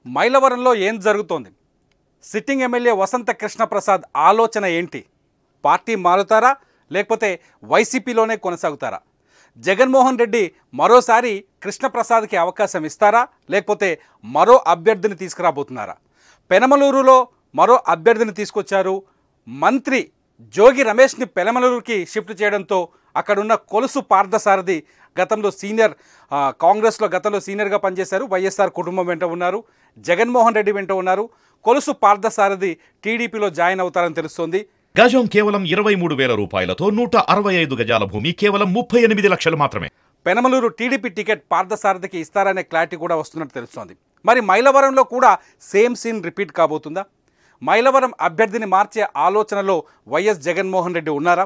మైలవరంలో ఏం జరుగుతోంది? Sitting MLA వసంత కృష్ణప్రసాద్ ఆలోచన ఏంటి? పార్టీ మారుతారా లేకపోతే వైసీపీలోనే కొనసాగుతారా? జగన్మోహన్ రెడ్డి మరోసారి కృష్ణప్రసాద్కి అవకాశం ఇస్తారా లేకపోతే మరో అభ్యర్థిని తీసుకురాబోతున్నారా? పెనమలూరులో మరో అభ్యర్థిని తీసుకొచ్చారు. మంత్రి జోగి రమేష్ని పెనమలూరుకి షిఫ్ట్ చేయడంతో అక్కడున్న కొలుసు పార్థసారథి గతంలో కాంగ్రెస్లో గతంలో సీనియర్గా పనిచేశారు. వైఎస్ఆర్ కుటుంబం వెంట ఉన్నారు, జగన్మోహన్ రెడ్డి వెంట ఉన్నారు. కొలుసు పార్థసారథి టీడీపీలో జాయిన్ అవుతారని తెలుస్తోంది. గజం కేవలం 23,000 రూపాయలతో 165 గజాల భూమి కేవలం 38 లక్షలు మాత్రమే. పెనమలూరు టీడీపీ టికెట్ పార్థసారథికి ఇస్తారనే క్లారిటీ కూడా వస్తున్నట్టు తెలుస్తోంది. మరి మైలవరంలో కూడా సేమ్ సీన్ రిపీట్ కాబోతుందా? మైలవరం అభ్యర్థిని మార్చే ఆలోచనలో వైఎస్ జగన్మోహన్ రెడ్డి ఉన్నారా?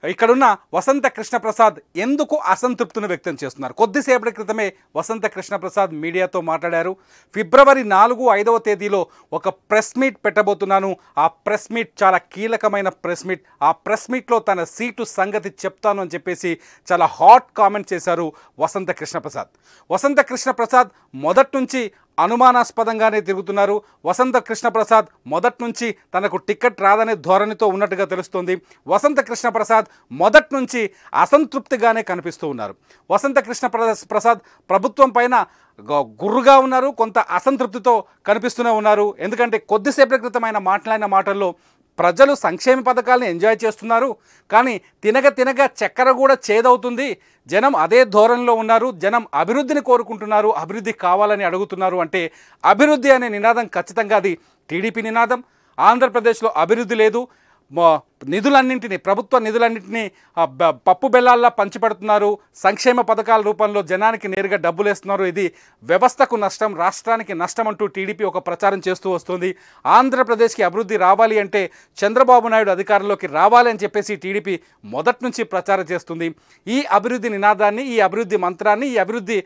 ఇక్కడున్న వసంత కృష్ణప్రసాద్ ఎందుకు అసంతృప్తిని వ్యక్తం చేస్తున్నారు? కొద్దిసేపటి క్రితమే వసంత కృష్ణప్రసాద్ మీడియాతో మాట్లాడారు. ఫిబ్రవరి 4-5వ తేదీలో ఒక ప్రెస్ మీట్ పెట్టబోతున్నాను. ఆ ప్రెస్ మీట్ చాలా కీలకమైన ప్రెస్ మీట్. ఆ ప్రెస్ మీట్లో తన సీటు సంగతి చెప్తాను అని చెప్పేసి చాలా హాట్ కామెంట్ చేశారు వసంత కృష్ణప్రసాద్. వసంత కృష్ణప్రసాద్ మొదటి నుంచి అనుమానాస్పదంగానే తిరుగుతున్నారు. వసంత కృష్ణప్రసాద్ మొదటి నుంచి తనకు టికెట్ రాదనే ధోరణితో ఉన్నట్టుగా తెలుస్తోంది. వసంత కృష్ణప్రసాద్ మొదటి నుంచి అసంతృప్తిగానే కనిపిస్తూ ఉన్నారు. వసంత కృష్ణప్రసాద్ ప్రభుత్వం పైన గుర్రుగా ఉన్నారు, కొంత అసంతృప్తితో కనిపిస్తూనే ఉన్నారు. ఎందుకంటే కొద్దిసేపటి క్రితం ఆయన మాట్లాడిన మాటల్లో ప్రజలు సంక్షేమ పథకాలను ఎంజాయ్ చేస్తున్నారు, కానీ తినగ చక్కెర కూడా చేదవుతుంది, జనం అదే ధోరణిలో ఉన్నారు, జనం అభివృద్ధిని కోరుకుంటున్నారు, అభివృద్ధి కావాలని అడుగుతున్నారు. అంటే అభివృద్ధి అనే నినాదం ఖచ్చితంగా అది టీడీపీ నినాదం. ఆంధ్రప్రదేశ్లో అభివృద్ధి లేదు, నిధులన్నింటినీ ప్రభుత్వ నిధులన్నింటినీ పప్పు బెల్లాల్లా పంచిపెడుతున్నారు, సంక్షేమ పథకాల రూపంలో జనానికి నేరుగా డబ్బులు వేస్తున్నారు, ఇది వ్యవస్థకు నష్టం, రాష్ట్రానికి నష్టం అంటూ టీడీపీ ఒక ప్రచారం చేస్తూ వస్తుంది. ఆంధ్రప్రదేశ్కి అభివృద్ధి రావాలి అంటే చంద్రబాబు నాయుడు అధికారంలోకి రావాలి అని చెప్పేసి టీడీపీ మొదటి నుంచి ప్రచారం చేస్తుంది. ఈ అభివృద్ధి నినాదాన్ని, ఈ అభివృద్ధి మంత్రాన్ని, ఈ అభివృద్ధి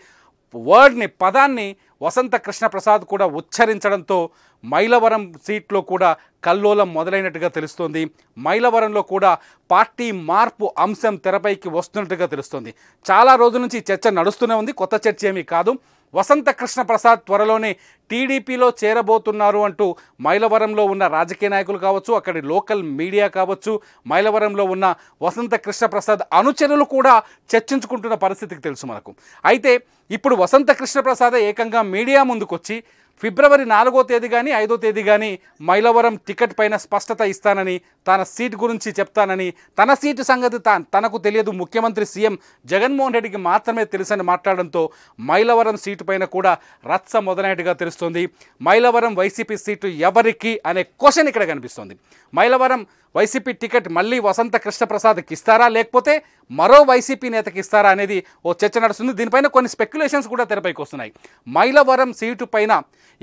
పదాన్ని వసంత కృష్ణప్రసాద్ కూడా ఉచ్చరించడంతో మైలవరం సీట్లో కూడా కల్లోలం మొదలైనట్టుగా తెలుస్తోంది. మైలవరంలో కూడా పార్టీ మార్పు అంశం తెరపైకి వస్తున్నట్టుగా తెలుస్తోంది. చాలా రోజుల నుంచి చర్చ నడుస్తూనే ఉంది, కొత్త చర్చ ఏమీ కాదు. వసంత కృష్ణప్రసాద్ త్వరలోనే టీడీపీలో చేరబోతున్నారు అంటూ మైలవరంలో ఉన్న రాజకీయ నాయకులు కావచ్చు, అక్కడి లోకల్ మీడియా కావచ్చు, మైలవరంలో ఉన్న వసంత కృష్ణప్రసాద్ అనుచరులు కూడా చర్చించుకుంటున్న పరిస్థితికి తెలుసు మనకు. అయితే ఇప్పుడు వసంత కృష్ణప్రసాద్ ఏకంగా మీడియా ముందుకొచ్చి ఫిబ్రవరి 4వ తేదీ కానీ 5వ తేదీ కానీ మైలవరం టికెట్ పైన స్పష్టత ఇస్తానని, తన సీటు గురించి చెప్తానని, తన సీటు సంగతి తనకు తెలియదు, ముఖ్యమంత్రి సీఎం జగన్మోహన్ రెడ్డికి మాత్రమే తెలుసని మాట్లాడడంతో మైలవరం సీటు పైన కూడా రచ్చ మొదలైనట్టుగా తెలుస్తుంది. మైలవరం వైసీపీ సీటు ఎవరికి అనే క్వశ్చన్ ఇక్కడ కనిపిస్తుంది. మైలవరం వైసీపీ టికెట్ మళ్ళీ వసంత కృష్ణప్రసాద్కి ఇస్తారా లేకపోతే మరో వైసీపీ నేతకి ఇస్తారా అనేది ఓ చర్చ నడుస్తుంది. దీనిపైన కొన్ని స్పెక్యులేషన్స్ కూడా తెరపైకి వస్తున్నాయి. మైలవరం సీటు పైన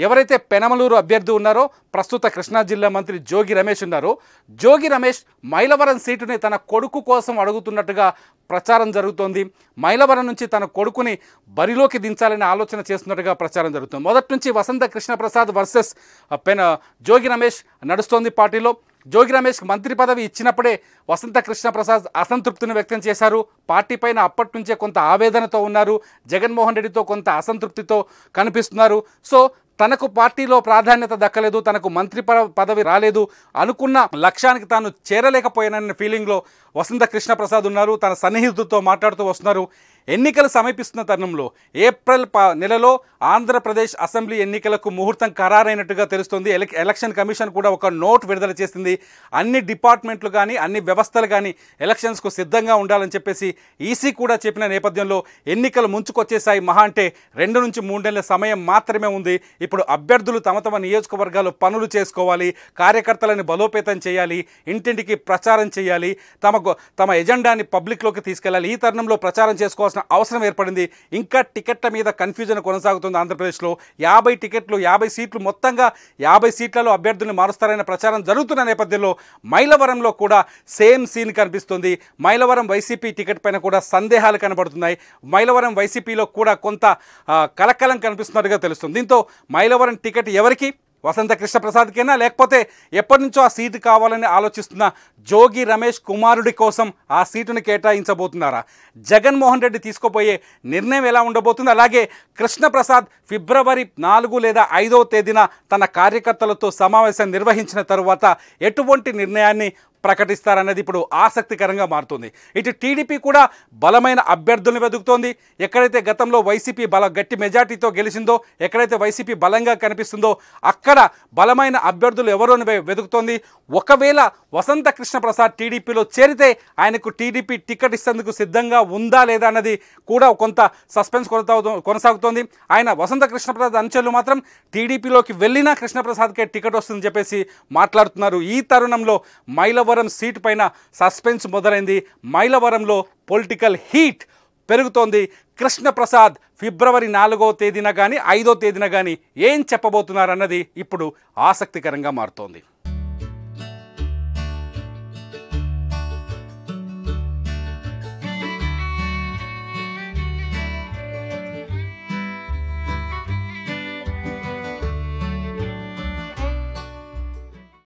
ఎవరైతే పెనమలూరు అభ్యర్థి ఉన్నారో, ప్రస్తుత కృష్ణా జిల్లా మంత్రి జోగి రమేష్ ఉన్నారో, జోగి రమేష్ మైలవరం సీటుని తన కొడుకు కోసం అడుగుతున్నట్టుగా ప్రచారం జరుగుతోంది. మైలవరం నుంచి తన కొడుకుని బరిలోకి దించాలనే ఆలోచన చేస్తున్నట్టుగా ప్రచారం జరుగుతుంది. మొదటి నుంచి వసంత కృష్ణప్రసాద్ వర్సెస్ జోగి రమేష్ నడుస్తోంది పార్టీలో. జోగి రమేష్ మంత్రి పదవి ఇచ్చినప్పుడే వసంత కృష్ణప్రసాద్ అసంతృప్తిని వ్యక్తం చేశారు. పార్టీ పైన అప్పటి నుంచే కొంత ఆవేదనతో ఉన్నారు, జగన్మోహన్ రెడ్డితో కొంత అసంతృప్తితో కనిపిస్తున్నారు. సో తనకు పార్టీలో ప్రాధాన్యత దక్కలేదు, తనకు మంత్రి పదవి రాలేదు, అనుకున్న లక్ష్యానికి తాను చేరలేకపోయానన్న ఫీలింగ్లో వసంత కృష్ణప్రసాద్ ఉన్నారు. తన సన్నిహితులతో మాట్లాడుతూ వస్తున్నారు. ఎన్నికలు సమీపిస్తున్న తరుణంలో ఏప్రిల్ నెలలో ఆంధ్రప్రదేశ్ అసెంబ్లీ ఎన్నికలకు ముహూర్తం ఖరారైనట్టుగా తెలుస్తుంది. ఎలక్షన్ కమిషన్ కూడా ఒక నోట్ విడుదల చేసింది. అన్ని డిపార్ట్మెంట్లు కానీ అన్ని వ్యవస్థలు కానీ ఎలక్షన్స్కు సిద్ధంగా ఉండాలని చెప్పేసి ఈసీ కూడా చెప్పిన నేపథ్యంలో ఎన్నికలు ముంచుకొచ్చేసాయి. మహా అంటే 2 నుంచి 3 నెలల సమయం మాత్రమే ఉంది. ఇప్పుడు అభ్యర్థులు తమ నియోజకవర్గాల్లో పనులు చేసుకోవాలి, కార్యకర్తలను బలోపేతం చేయాలి, ఇంటింటికి ప్రచారం చేయాలి, తమ ఎజెండాని పబ్లిక్లోకి తీసుకెళ్లాలి. ఈ తరుణంలో ప్రచారం చేసుకోవాల్సిన అవసరం ఏర్పడింది. ఇంకా టికెట్ల మీద కన్ఫ్యూజన్ కొనసాగుతుంది ఆంధ్రప్రదేశ్లో. 50 టికెట్లు, 50 సీట్లు, మొత్తంగా 50 సీట్లలో అభ్యర్థుల్ని మారుస్తారనే ప్రచారం జరుగుతున్న నేపథ్యంలో మైలవరంలో కూడా సేమ్ సీన్ కనిపిస్తుంది. మైలవరం వైసీపీ టికెట్ పైన కూడా సందేహాలు కనబడుతున్నాయి. మైలవరం వైసీపీలో కూడా కొంత కలకలం కనిపిస్తున్నట్టుగా తెలుస్తుంది. దీంతో మైలవరం టికెట్ ఎవరికి? వసంత కృష్ణప్రసాద్కేనా, లేకపోతే ఎప్పటి నుంచో ఆ సీటు కావాలని ఆలోచిస్తున్న జోగి రమేష్ కుమారుడి కోసం ఆ సీటును కేటాయించబోతున్నారా? జగన్మోహన్ రెడ్డి తీసుకోబోయే నిర్ణయం ఎలా ఉండబోతుంది? అలాగే కృష్ణప్రసాద్ ఫిబ్రవరి 4 లేదా 5వ తేదీన తన కార్యకర్తలతో సమావేశం నిర్వహించిన తరువాత ఎటువంటి నిర్ణయాన్ని ప్రకటిస్తారన్నది ఇప్పుడు ఆసక్తికరంగా మారుతుంది. ఇటు టీడీపీ కూడా బలమైన అభ్యర్థులను వెతుకుతోంది. ఎక్కడైతే గతంలో వైసీపీ గట్టి మెజార్టీతో గెలిచిందో, ఎక్కడైతే వైసీపీ బలంగా కనిపిస్తుందో అక్కడ బలమైన అభ్యర్థులు ఎవరో వెతుకుతోంది. ఒకవేళ వసంత కృష్ణప్రసాద్ టీడీపీలో చేరితే ఆయనకు టీడీపీ టికెట్ ఇచ్చేందుకు సిద్ధంగా ఉందా లేదా అన్నది కూడా కొంత సస్పెన్స్ కొనసాగుతోంది. ఆయన వసంత కృష్ణప్రసాద్ అంచెలు మాత్రం టీడీపీలోకి వెళ్ళినా కృష్ణప్రసాద్కే టికెట్ వస్తుందని చెప్పేసి మాట్లాడుతున్నారు. ఈ తరుణంలో మైలవరం సీటు పైన సస్పెన్స్ మొదలైంది. మైలవరంలో పొలిటికల్ హీట్ పెరుగుతోంది. కృష్ణప్రసాద్ ఫిబ్రవరి 4వ తేదీన కానీ 5వ తేదీన కానీ ఏం చెప్పబోతున్నారన్నది ఇప్పుడు ఆసక్తికరంగా మారుతోంది.